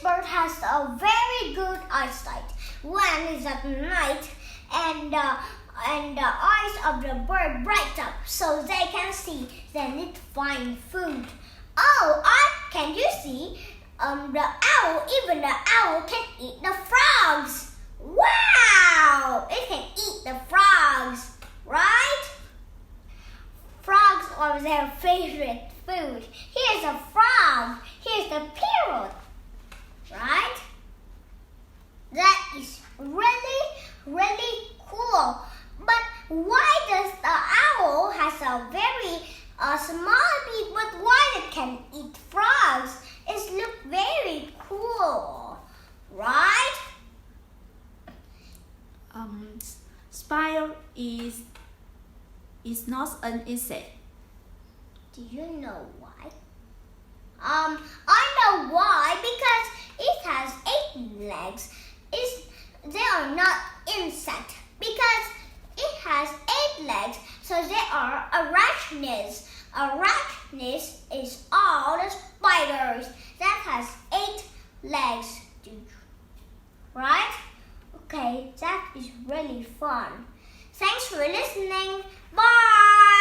bird has a very good eyesight. When it's at night and the eyes of the bird bright up so they can see, they need to find food. Oh, can you see? The owl, even the owl can eat the frogs. Wow! It can eat the frogs, right? Frogs are their favorite food. Here's a frog. Here's the parrot, right? That is really, really cool. But why does the owl has a very small beak, but why it can eat frogs? It looks very cool, right? Spider is not an insect. Do you know why? I know why, because it has 8 legs. They are not insect because it has 8 legs, so they are arachnids. Arachnids is all the spiders that has 8 legs, right? Okay, that is really fun. Thanks for listening. Bye!